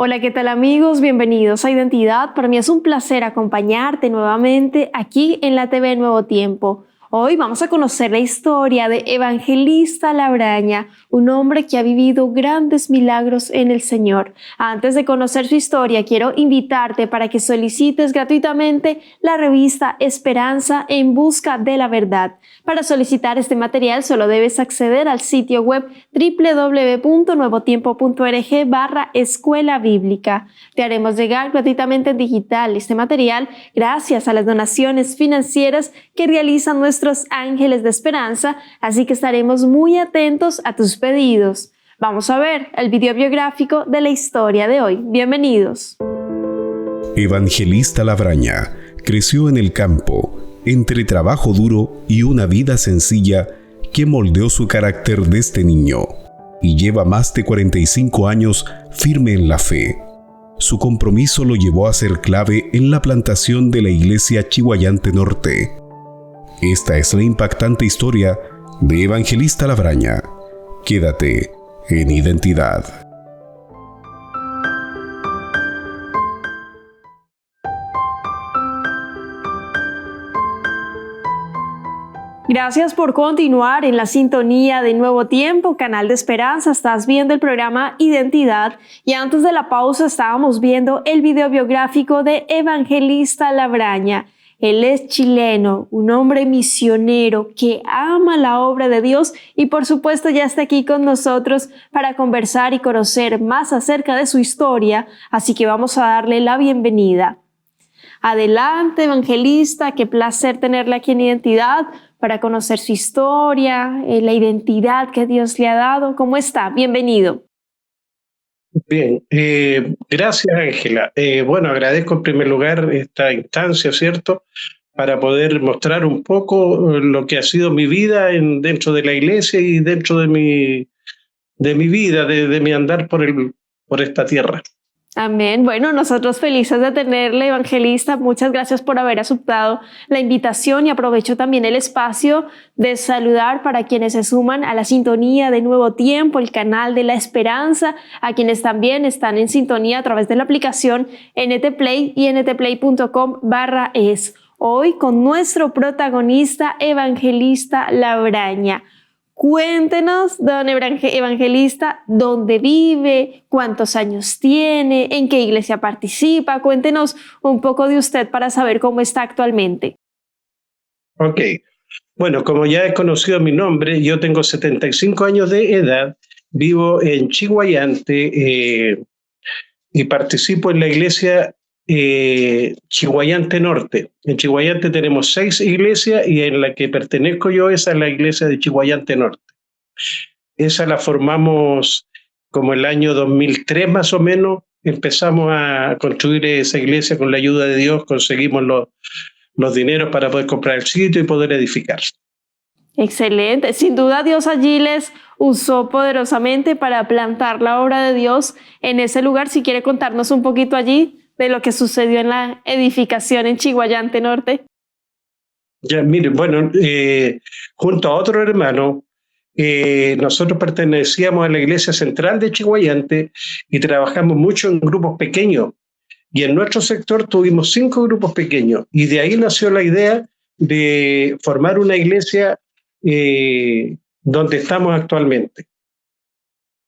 Hola, ¿qué tal amigos? Bienvenidos a Identidad. Para mí es un placer acompañarte nuevamente aquí en la TV Nuevo Tiempo. Hoy vamos a conocer la historia de Evangelista Labraña, un hombre que ha vivido grandes milagros en el Señor. Antes de conocer su historia, quiero invitarte para que solicites gratuitamente la revista Esperanza en Busca de la Verdad. Para solicitar este material solo debes acceder al sitio web www.nuevotiempo.org/escuela bíblica. Te haremos llegar gratuitamente en digital este material gracias a las donaciones financieras que realizan nuestros ángeles de esperanza, así que estaremos muy atentos a tus pedidos. Vamos a ver el video biográfico de la historia de hoy. Bienvenidos. Evangelista Labraña creció en el campo, entre trabajo duro y una vida sencilla que moldeó su carácter desde niño, y lleva más de 45 años firme en la fe. Su compromiso lo llevó a ser clave en la plantación de la iglesia Chihuayante Norte. Esta es la impactante historia de Evangelista Labraña. Quédate en Identidad. Gracias por continuar en la sintonía de Nuevo Tiempo, canal de esperanza. Estás viendo el programa Identidad y antes de la pausa estábamos viendo el video biográfico de Evangelista Labraña. Él es chileno, un hombre misionero que ama la obra de Dios y por supuesto ya está aquí con nosotros para conversar y conocer más acerca de su historia, así que vamos a darle la bienvenida. Adelante, Evangelista, qué placer tenerle aquí en Identidad para conocer su historia, la identidad que Dios le ha dado. ¿Cómo está? Bienvenido. Bien, gracias Ángela. Bueno, agradezco en primer lugar esta instancia, ¿cierto? Para poder mostrar un poco lo que ha sido mi vida dentro de la iglesia y dentro de mi vida, de mi andar por esta tierra. Amén. Bueno, nosotros felices de tenerle, Evangelista. Muchas gracias por haber aceptado la invitación y aprovecho también el espacio de saludar para quienes se suman a la sintonía de Nuevo Tiempo, el canal de la esperanza, a quienes también están en sintonía a través de la aplicación NT Play y ntplay.com/es. Hoy con nuestro protagonista, Evangelista Labraña. Cuéntenos, don Evangelista, dónde vive, cuántos años tiene, en qué iglesia participa. Cuéntenos un poco de usted para saber cómo está actualmente. Ok, bueno, como ya he conocido mi nombre, yo tengo 75 años de edad, vivo en Chihuayante y participo en la iglesia Chihuayante Norte. En Chihuayante tenemos 6 iglesias y en la que pertenezco yo, esa es la iglesia de Chihuayante Norte. Esa la formamos como el año 2003 más o menos. Empezamos a construir esa iglesia con la ayuda de Dios, conseguimos los dineros para poder comprar el sitio y poder edificar. Excelente. Sin duda Dios allí les usó poderosamente para plantar la obra de Dios en ese lugar. Si quiere contarnos un poquito allí de lo que sucedió en la edificación en Chihuayante Norte. Ya, mire, bueno, junto a otro hermano, nosotros pertenecíamos a la iglesia central de Chihuayante y trabajamos mucho en grupos pequeños. Y en nuestro sector tuvimos 5 grupos pequeños y de ahí nació la idea de formar una iglesia donde estamos actualmente.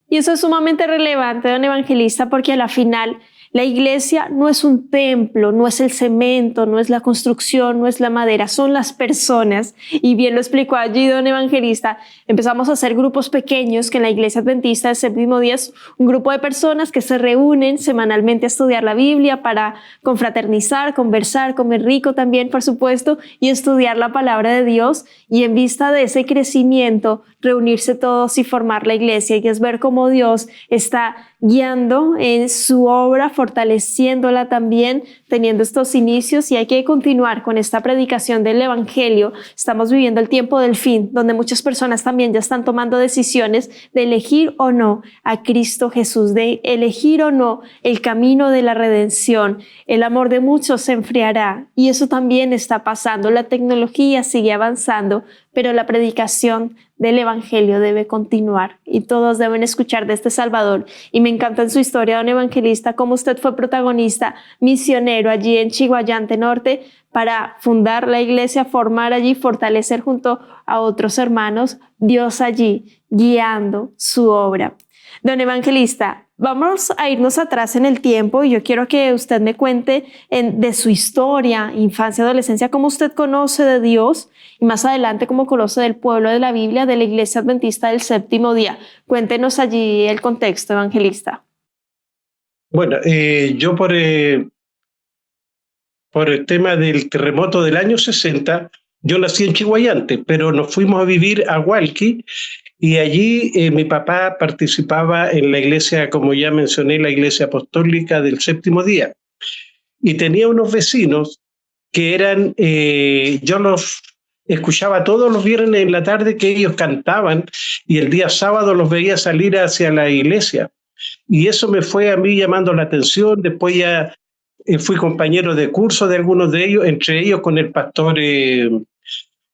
Y eso es sumamente relevante, don Evangelista, porque a la final la iglesia no es un templo, no es el cemento, no es la construcción, no es la madera, son las personas. Y bien lo explicó allí don Evangelista. Empezamos a hacer grupos pequeños que en la iglesia adventista del séptimo día es un grupo de personas que se reúnen semanalmente a estudiar la Biblia para confraternizar, conversar, comer rico también, por supuesto, y estudiar la palabra de Dios. Y en vista de ese crecimiento, reunirse todos y formar la iglesia. Y es ver cómo Dios está guiando en su obra, fortaleciéndola también, teniendo estos inicios, y hay que continuar con esta predicación del Evangelio. Estamos viviendo el tiempo del fin, donde muchas personas también ya están tomando decisiones de elegir o no a Cristo Jesús, de elegir o no el camino de la redención. El amor de muchos se enfriará y eso también está pasando. La tecnología sigue avanzando, pero la predicación del Evangelio debe continuar y todos deben escuchar de este Salvador. Y me encanta en su historia, don evangelista, cómo usted fue protagonista, misionero allí en Chiguayante Norte para fundar la iglesia, formar allí, fortalecer junto a otros hermanos, Dios allí guiando su obra. Don evangelista, vamos a irnos atrás en el tiempo y yo quiero que usted me cuente de su historia, infancia, adolescencia, cómo usted conoce de Dios y más adelante cómo conoce del pueblo de la Biblia, de la Iglesia Adventista del Séptimo Día. Cuéntenos allí el contexto, evangelista. Bueno, yo por el tema del terremoto del año 60, yo nací en Chiguayante, pero nos fuimos a vivir a Hualqui. Y allí mi papá participaba en la iglesia, como ya mencioné, la iglesia apostólica del Séptimo Día. Y tenía unos vecinos que eran, yo los escuchaba todos los viernes en la tarde que ellos cantaban y el día sábado los veía salir hacia la iglesia. Y eso me fue a mí llamando la atención. Después ya fui compañero de curso de algunos de ellos, entre ellos con el pastor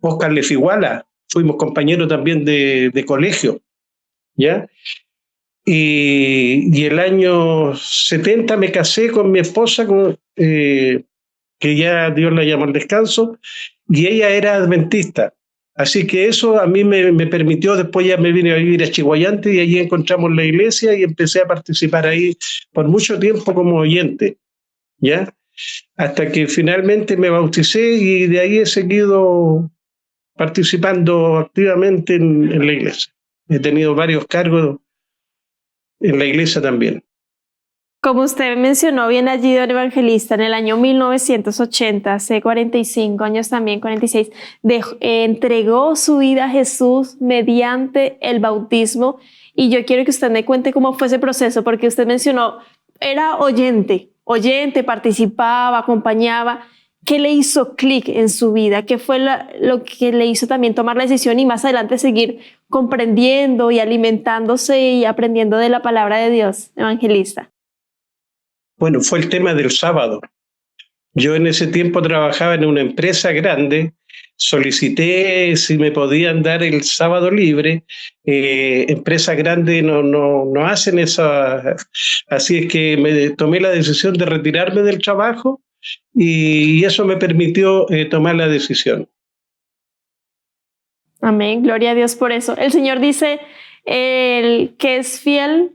Oscar Lefiguala. Fuimos compañeros también de colegio, ¿ya? Y el año 70 me casé con mi esposa, que ya Dios la llamó al descanso, y ella era adventista. Así que eso a mí me permitió, después ya me vine a vivir a Chiguayante y allí encontramos la iglesia y empecé a participar ahí por mucho tiempo como oyente, ¿ya? Hasta que finalmente me bauticé y de ahí he seguido participando activamente en la iglesia. He tenido varios cargos en la iglesia también. Como usted mencionó bien allí, don evangelista, en el año 1980, hace 45 años también, 46, entregó su vida a Jesús mediante el bautismo. Y yo quiero que usted me cuente cómo fue ese proceso, porque usted mencionó, era oyente, participaba, acompañaba. ¿Qué le hizo clic en su vida? ¿Qué fue lo que le hizo también tomar la decisión y más adelante seguir comprendiendo y alimentándose y aprendiendo de la palabra de Dios, evangelista? Bueno, fue el tema del sábado. Yo en ese tiempo trabajaba en una empresa grande, solicité si me podían dar el sábado libre. Empresas grandes no hacen eso, así es que me tomé la decisión de retirarme del trabajo y eso me permitió tomar la decisión. Amén, gloria a Dios por eso. El Señor dice, el que es fiel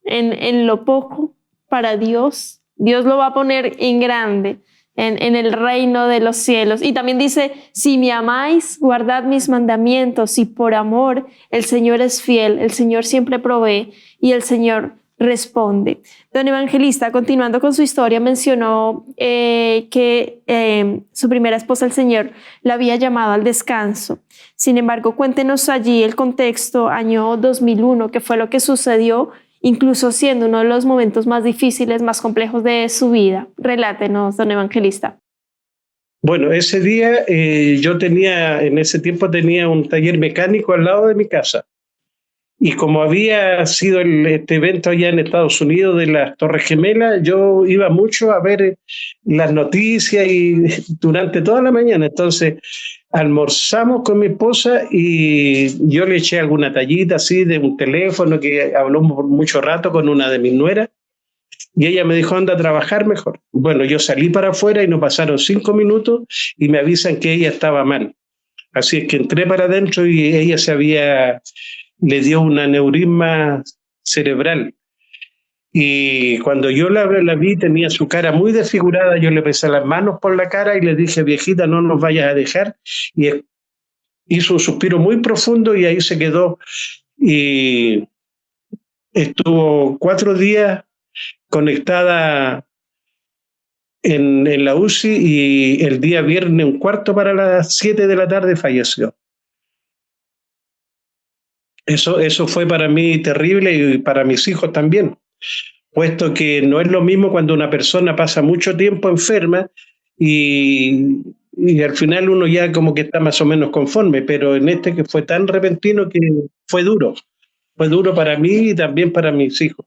en lo poco para Dios, Dios lo va a poner en grande, en el reino de los cielos. Y también dice, si me amáis, guardad mis mandamientos, y por amor el Señor es fiel, el Señor siempre provee y el Señor responde. Don evangelista, continuando con su historia, mencionó que su primera esposa, el Señor, la había llamado al descanso. Sin embargo, cuéntenos allí el contexto, año 2001, qué fue lo que sucedió, incluso siendo uno de los momentos más difíciles, más complejos de su vida. Relátenos, don evangelista. Bueno, ese día en ese tiempo tenía un taller mecánico al lado de mi casa. Y como había sido este evento allá en Estados Unidos de las Torres Gemelas, yo iba mucho a ver las noticias y durante toda la mañana. Entonces almorzamos con mi esposa y yo le eché alguna tallita así de un teléfono que habló por mucho rato con una de mis nueras y ella me dijo, anda a trabajar mejor. Bueno, yo salí para afuera y no pasaron 5 minutos y me avisan que ella estaba mal. Así es que entré para adentro y ella le dio un aneurisma cerebral. Y cuando yo la vi, tenía su cara muy desfigurada, yo le pesé las manos por la cara y le dije, viejita, no nos vayas a dejar. Y hizo un suspiro muy profundo y ahí se quedó. Y estuvo 4 días conectada en la UCI y el día viernes, 1/4 para las 7 de la tarde, falleció. Eso fue para mí terrible y para mis hijos también, puesto que no es lo mismo cuando una persona pasa mucho tiempo enferma y al final uno ya como que está más o menos conforme, pero en este que fue tan repentino que fue duro para mí y también para mis hijos.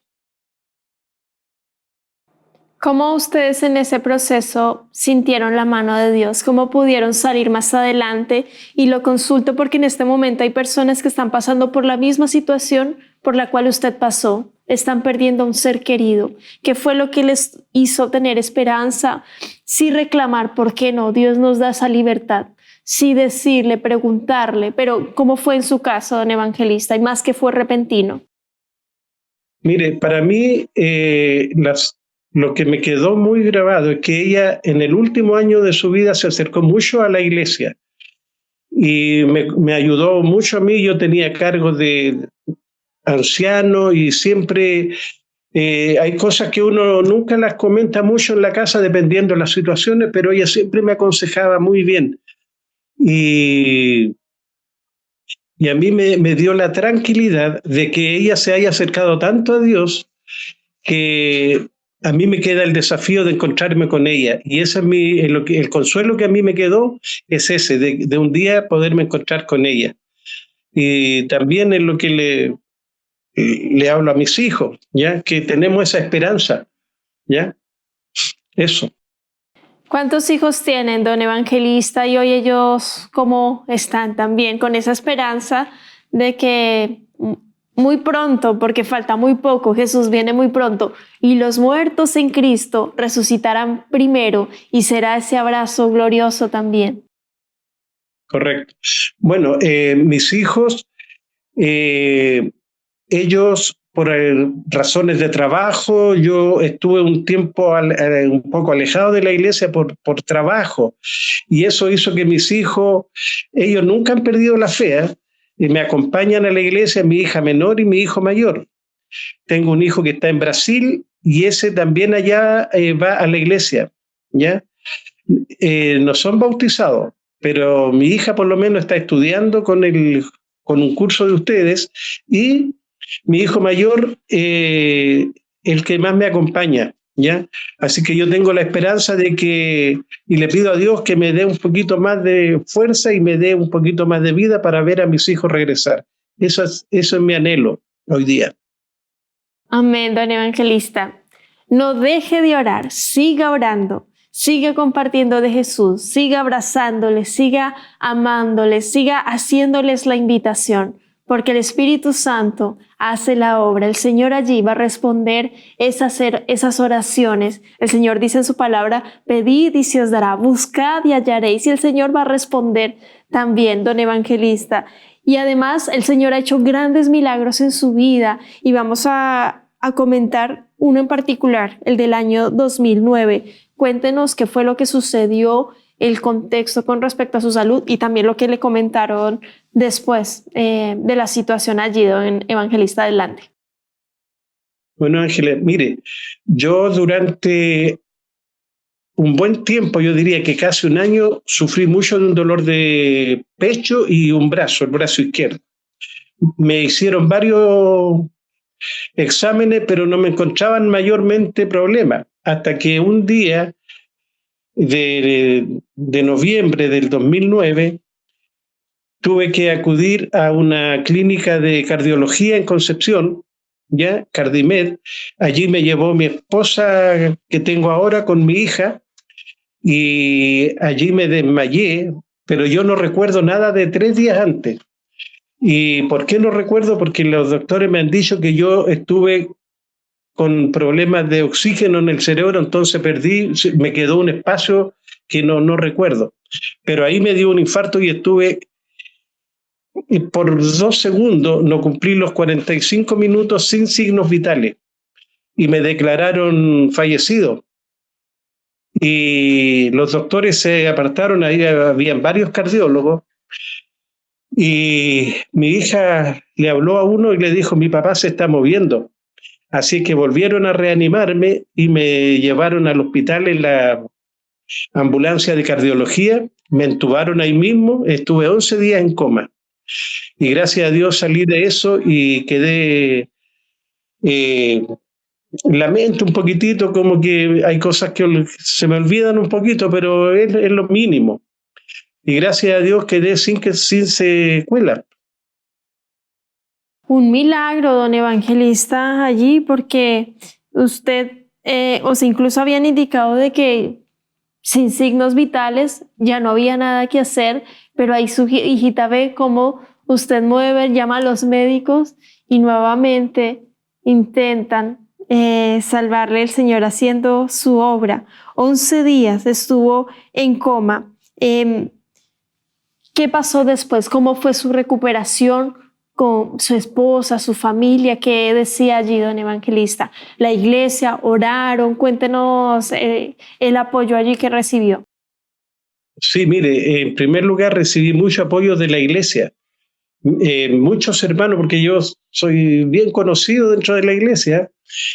¿Cómo ustedes en ese proceso sintieron la mano de Dios? ¿Cómo pudieron salir más adelante? Y lo consulto porque en este momento hay personas que están pasando por la misma situación por la cual usted pasó. Están perdiendo a un ser querido. ¿Qué fue lo que les hizo tener esperanza? Sí reclamar, ¿por qué no? Dios nos da esa libertad. Sí decirle, preguntarle, pero ¿cómo fue en su caso, don Evangelista? Y más que fue repentino. Mire, para mí lo que me quedó muy grabado es que ella en el último año de su vida se acercó mucho a la iglesia y me ayudó mucho a mí. Yo tenía cargo de ancianos y siempre hay cosas que uno nunca las comenta mucho en la casa dependiendo de las situaciones, pero ella siempre me aconsejaba muy bien. Y, y a mí me dio la tranquilidad de que ella se haya acercado tanto a Dios que a mí me queda el desafío de encontrarme con ella. Y ese es el consuelo que a mí me quedó, es ese, de un día poderme encontrar con ella. Y también es lo que le hablo a mis hijos, ¿ya? Que tenemos esa esperanza, ¿ya? Eso. ¿Cuántos hijos tienen, don Evangelista? Y hoy ellos, ¿cómo están también con esa esperanza de que muy pronto, porque falta muy poco, Jesús viene muy pronto y los muertos en Cristo resucitarán primero y será ese abrazo glorioso también? Correcto. Bueno, mis hijos, ellos por razones de trabajo, yo estuve un tiempo un poco alejado de la iglesia por trabajo y eso hizo que mis hijos, ellos nunca han perdido la fe, ¿eh? Y me acompañan a la iglesia, mi hija menor y mi hijo mayor. Tengo un hijo que está en Brasil y ese también allá va a la iglesia, ¿ya? No son bautizados, pero mi hija por lo menos está estudiando con un curso de ustedes y mi hijo mayor, el que más me acompaña, ¿ya? Así que yo tengo la esperanza de que, y le pido a Dios que me dé un poquito más de fuerza y me dé un poquito más de vida para ver a mis hijos regresar. Eso es mi anhelo hoy día. Amén, don Evangelista. No deje de orar, siga orando, siga compartiendo de Jesús, siga abrazándoles, siga amándoles, siga haciéndoles la invitación, porque el Espíritu Santo hace la obra. El Señor allí va a responder esas oraciones. El Señor dice en su palabra, pedid y se os dará, buscad y hallaréis, y el Señor va a responder también, don Evangelista. Y además el Señor ha hecho grandes milagros en su vida y vamos a comentar uno en particular, el del año 2009. Cuéntenos qué fue lo que sucedió, el contexto con respecto a su salud y también lo que le comentaron después de la situación allí, don Evangelista, adelante. Bueno, Ángeles, mire, yo durante un buen tiempo, yo diría que casi un año, sufrí mucho de un dolor de pecho y un brazo, el brazo izquierdo. Me hicieron varios exámenes, pero no me encontraban mayormente problemas, hasta que un día de noviembre del 2009 tuve que acudir a una clínica de cardiología en Concepción, ¿ya? Cardimed. Allí me llevó mi esposa que tengo ahora con mi hija y allí me desmayé, pero yo no recuerdo nada de 3 días antes. ¿Y por qué no recuerdo? Porque los doctores me han dicho que yo estuve con problemas de oxígeno en el cerebro, entonces me quedó un espacio que no recuerdo. Pero ahí me dio un infarto y estuve, y por 2 segundos, no cumplí los 45 minutos sin signos vitales y me declararon fallecido. Y los doctores se apartaron, ahí habían varios cardiólogos, y mi hija le habló a uno y le dijo, mi papá se está moviendo. Así que volvieron a reanimarme y me llevaron al hospital en la ambulancia de cardiología, me entubaron ahí mismo, estuve 11 días en coma. Y gracias a Dios salí de eso y quedé, lamento un poquitito, como que hay cosas que se me olvidan un poquito, pero es lo mínimo. Y gracias a Dios quedé sin secuela. Un milagro, don Evangelista, allí, porque usted o sea, incluso habían indicado de que sin signos vitales ya no había nada que hacer, pero ahí su hijita ve cómo usted mueve, llama a los médicos y nuevamente intentan salvarle el Señor haciendo su obra. 11 días estuvo en coma. ¿Qué pasó después? ¿Cómo fue su recuperación con su esposa, su familia? ¿Qué decía allí don Evangelista? La iglesia, oraron, cuéntenos el apoyo allí que recibió. Sí, mire, en primer lugar recibí mucho apoyo de la iglesia. Muchos hermanos, porque yo soy bien conocido dentro de la iglesia,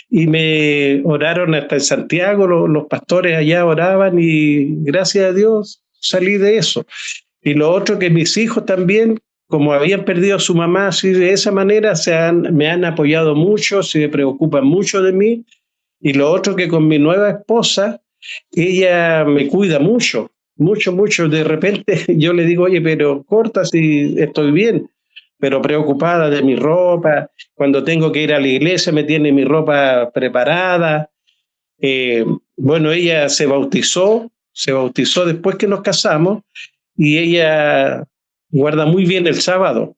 y me oraron hasta en Santiago, los pastores allá oraban y gracias a Dios salí de eso. Y lo otro que mis hijos también, como habían perdido a su mamá, así de esa manera me han apoyado mucho, se preocupan mucho de mí. Y lo otro que con mi nueva esposa, ella me cuida mucho, mucho, mucho. De repente yo le digo, oye, pero corta si estoy bien, pero preocupada de mi ropa. Cuando tengo que ir a la iglesia me tiene mi ropa preparada. Bueno, ella se bautizó después que nos casamos y ella guarda muy bien el sábado.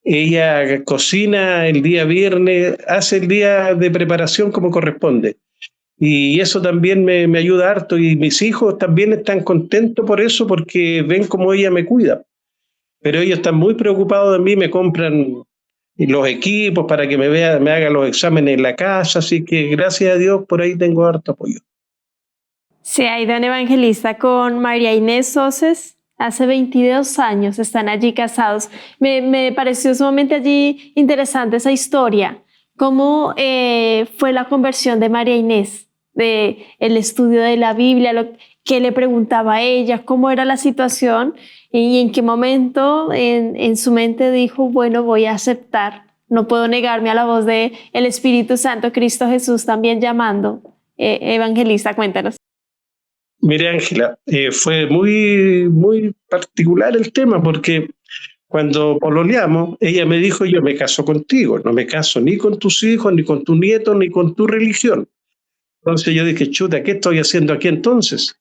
Ella cocina el día viernes, hace el día de preparación como corresponde. Y eso también me ayuda harto. Y mis hijos también están contentos por eso, porque ven cómo ella me cuida. Pero ellos están muy preocupados de mí, me compran los equipos para que me haga los exámenes en la casa. Así que gracias a Dios por ahí tengo harto apoyo. Sí, ahí don Evangelista con María Inés Soces. Hace 22 años están allí casados. Me pareció sumamente allí interesante esa historia. ¿Cómo fue la conversión de María Inés? De el estudio de la Biblia, qué le preguntaba a ella, cómo era la situación y en qué momento en su mente dijo, bueno, voy a aceptar, no puedo negarme a la voz de el Espíritu Santo, Cristo Jesús también llamando. Evangelista, cuéntanos. Mire, Ángela, fue muy, muy particular el tema porque cuando pololeamos, ella me dijo, yo me caso contigo, no me caso ni con tus hijos, ni con tus nietos, ni con tu religión. Entonces yo dije, chuta, ¿qué estoy haciendo aquí entonces?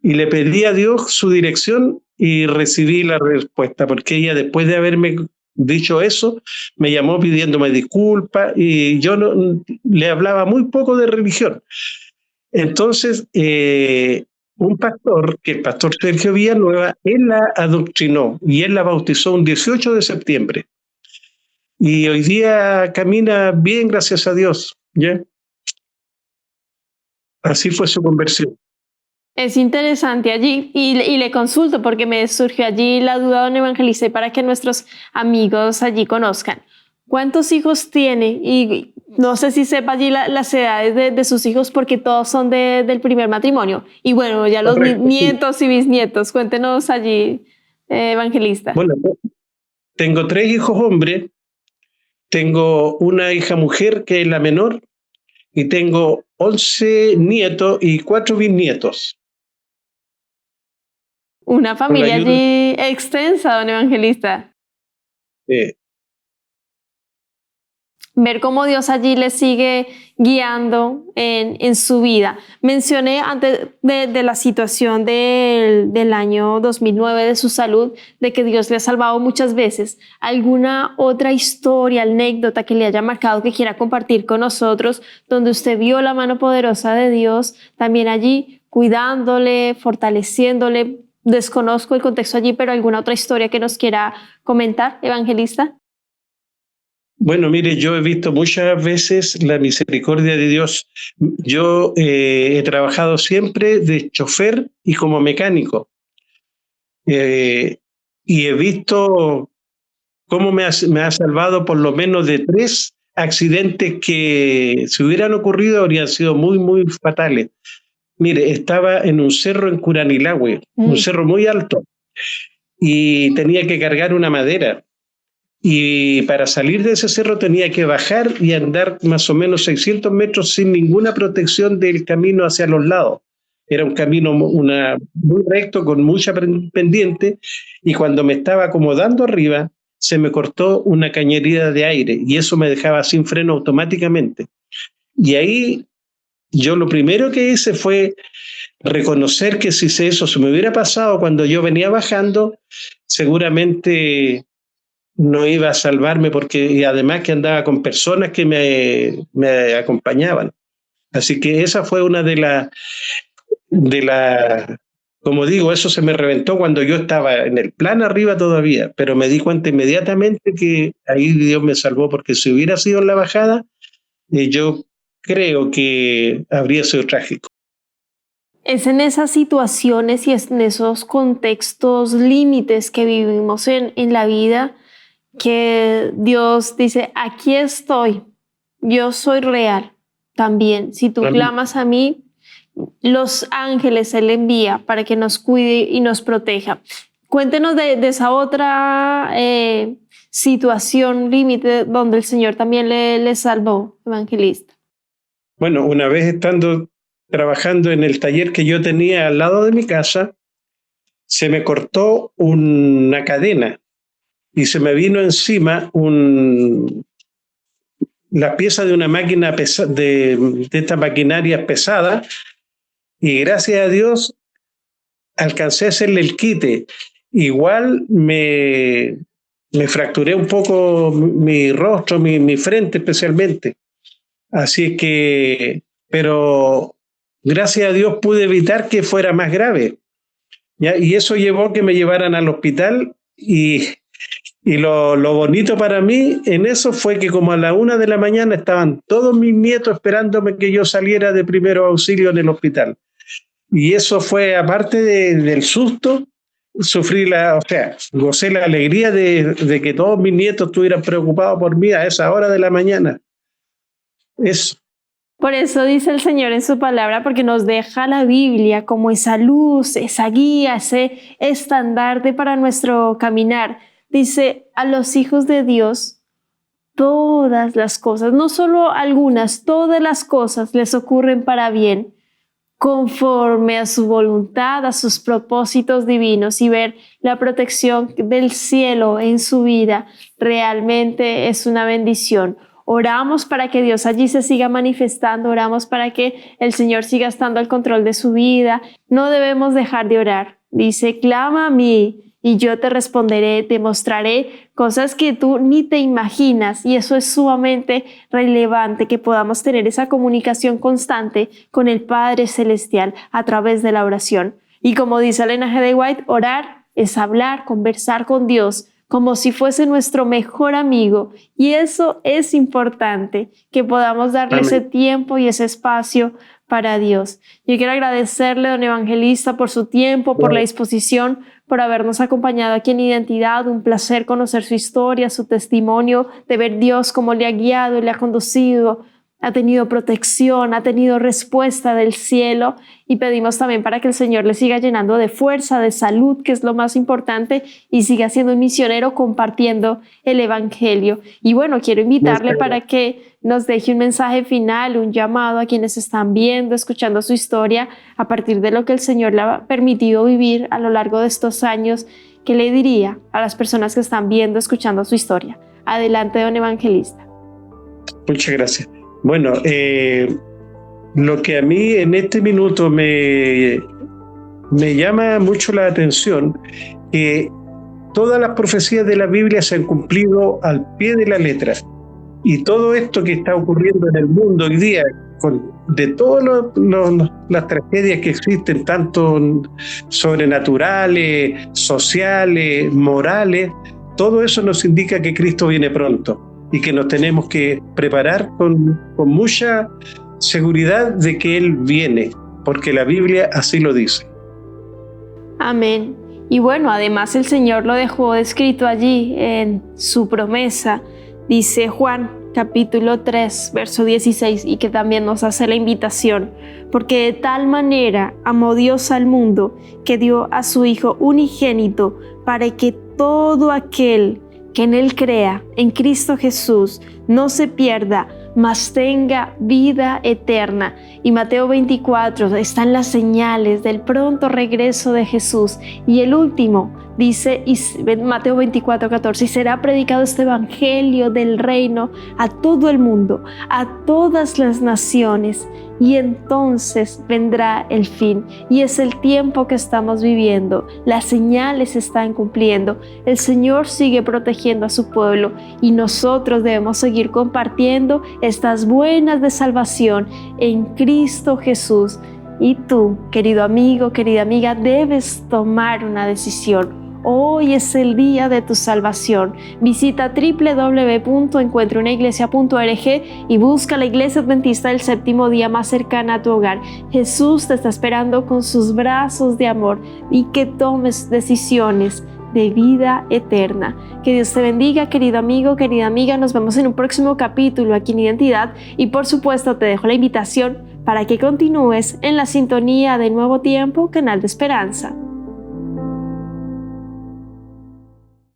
Y le pedí a Dios su dirección y recibí la respuesta, porque ella después de haberme dicho eso, me llamó pidiéndome disculpas y yo le hablaba muy poco de religión. Entonces, un pastor, que el pastor Sergio Villanueva, él la adoctrinó y él la bautizó un 18 de septiembre. Y hoy día camina bien, gracias a Dios. ¿Ya? Así fue su conversión. Es interesante allí y le consulto porque me surgió allí la duda, don Evangelista, y para que nuestros amigos allí conozcan. ¿Cuántos hijos tiene? Y no sé si sepa allí las edades de sus hijos porque todos son del primer matrimonio. Y bueno, ya los Correcto, nietos sí. y bisnietos. Cuéntenos allí, Evangelista. Bueno, tengo 3 hijos hombres, tengo una hija mujer que es la menor y tengo 11 nietos y 4 bisnietos. Una Con la familia ayuda, allí extensa, don Evangelista. eh, Ver cómo Dios allí le sigue guiando en su vida. Mencioné antes de la situación del año 2009 de su salud, de que Dios le ha salvado muchas veces. ¿Alguna otra historia, anécdota que le haya marcado que quiera compartir con nosotros, donde usted vio la mano poderosa de Dios también allí, cuidándole, fortaleciéndole? Desconozco el contexto allí, pero ¿alguna otra historia que nos quiera comentar, Evangelista? bueno, mire, yo he visto muchas veces la misericordia de Dios. Yo he trabajado siempre de chofer y como mecánico. eh, y he visto cómo me ha salvado por lo menos de 3 accidentes que si hubieran ocurrido habrían sido muy, muy fatales. Mire, estaba en un cerro en Curanilahue, un cerro muy alto, y tenía que cargar una madera. Y para salir de ese cerro tenía que bajar y andar más o menos 600 metros sin ninguna protección del camino hacia los lados. Era un camino muy recto, con mucha pendiente, y cuando me estaba acomodando arriba, se me cortó una cañería de aire y eso me dejaba sin freno automáticamente. Y ahí yo lo primero que hice fue reconocer que si eso se me hubiera pasado cuando yo venía bajando, seguramente no iba a salvarme porque y además que andaba con personas que me acompañaban. Así que esa fue una como digo, eso se me reventó cuando yo estaba en el plan arriba todavía, pero me di cuenta inmediatamente que ahí Dios me salvó, porque si hubiera sido en la bajada, yo creo que habría sido trágico. Es en esas situaciones y es en esos contextos límites que vivimos en la vida que Dios dice, aquí estoy, yo soy real también. Si tú clamas a mí, los ángeles Él envía para que nos cuide y nos proteja. Cuéntenos de esa otra situación límite donde el Señor también le salvó, evangelista. Bueno, una vez estando trabajando en el taller que yo tenía al lado de mi casa, se me cortó una cadena y se me vino encima la pieza de una máquina de esta maquinaria pesada, y gracias a Dios alcancé a hacerle el quite. Igual me fracturé un poco mi rostro, mi frente especialmente. Así que, pero gracias a Dios pude evitar que fuera más grave, ¿ya? Y eso llevó a que me llevaran al hospital y lo bonito para mí en eso fue que como a la 1 de la mañana estaban todos mis nietos esperándome que yo saliera de primero auxilio en el hospital. Y eso fue, aparte del susto, gocé la alegría de que todos mis nietos estuvieran preocupados por mí a esa hora de la mañana. Eso. Por eso dice el Señor en su palabra, porque nos deja la Biblia como esa luz, esa guía, ese estandarte para nuestro caminar. Dice, a los hijos de Dios, todas las cosas, no solo algunas, todas las cosas les ocurren para bien, conforme a su voluntad, a sus propósitos divinos, y ver la protección del cielo en su vida realmente es una bendición. Oramos para que Dios allí se siga manifestando, oramos para que el Señor siga estando al control de su vida. No debemos dejar de orar. Dice, clama a mí y yo te responderé, te mostraré cosas que tú ni te imaginas, y eso es sumamente relevante, que podamos tener esa comunicación constante con el Padre Celestial a través de la oración. Y como dice Ellen G. de White, orar es hablar, conversar con Dios como si fuese nuestro mejor amigo, y eso es importante, que podamos darle ese tiempo y ese espacio para Dios. Yo quiero agradecerle, don evangelista, por su tiempo, por la disposición, por habernos acompañado aquí en Identidad. Un placer conocer su historia, su testimonio, de ver Dios cómo le ha guiado, le ha conducido, ha tenido protección, ha tenido respuesta del cielo, y pedimos también para que el Señor le siga llenando de fuerza, de salud, que es lo más importante, y siga siendo un misionero compartiendo el Evangelio. Y bueno, quiero invitarle para que nos deje un mensaje final, un llamado a quienes están viendo, escuchando su historia, a partir de lo que el Señor le ha permitido vivir a lo largo de estos años. ¿Qué le diría a las personas que están viendo, escuchando su historia? Adelante, don evangelista. Muchas gracias. Bueno, lo que a mí en este minuto me llama mucho la atención, que todas las profecías de la Biblia se han cumplido al pie de la letra. Y todo esto que está ocurriendo en el mundo hoy día, de todas las tragedias que existen, tanto sobrenaturales, sociales, morales, todo eso nos indica que Cristo viene pronto y que nos tenemos que preparar con mucha seguridad de que Él viene, porque la Biblia así lo dice. Amén. Y bueno, además el Señor lo dejó escrito allí en su promesa. Dice Juan capítulo 3, verso 16, y que también nos hace la invitación, porque de tal manera amó Dios al mundo que dio a su Hijo unigénito, para que todo aquel que en Él crea, en Cristo Jesús, no se pierda, mas tenga vida eterna. Y Mateo 24 están las señales del pronto regreso de Jesús. Y el último Dice en Mateo 24:14, y será predicado este evangelio del reino a todo el mundo, a todas las naciones, y entonces vendrá el fin. Y es el tiempo que estamos viviendo. Las señales se están cumpliendo. El Señor sigue protegiendo a su pueblo y nosotros debemos seguir compartiendo estas buenas de salvación en Cristo Jesús. Y tú, querido amigo, querida amiga, debes tomar una decisión. Hoy es el día de tu salvación. Visita www.encuentraunaiglesia.org y busca la Iglesia Adventista del Séptimo Día más cercana a tu hogar. Jesús te está esperando con sus brazos de amor y que tomes decisiones de vida eterna. Que Dios te bendiga, querido amigo, querida amiga. Nos vemos en un próximo capítulo aquí en Identidad y por supuesto te dejo la invitación para que continúes en la sintonía de Nuevo Tiempo, canal de esperanza.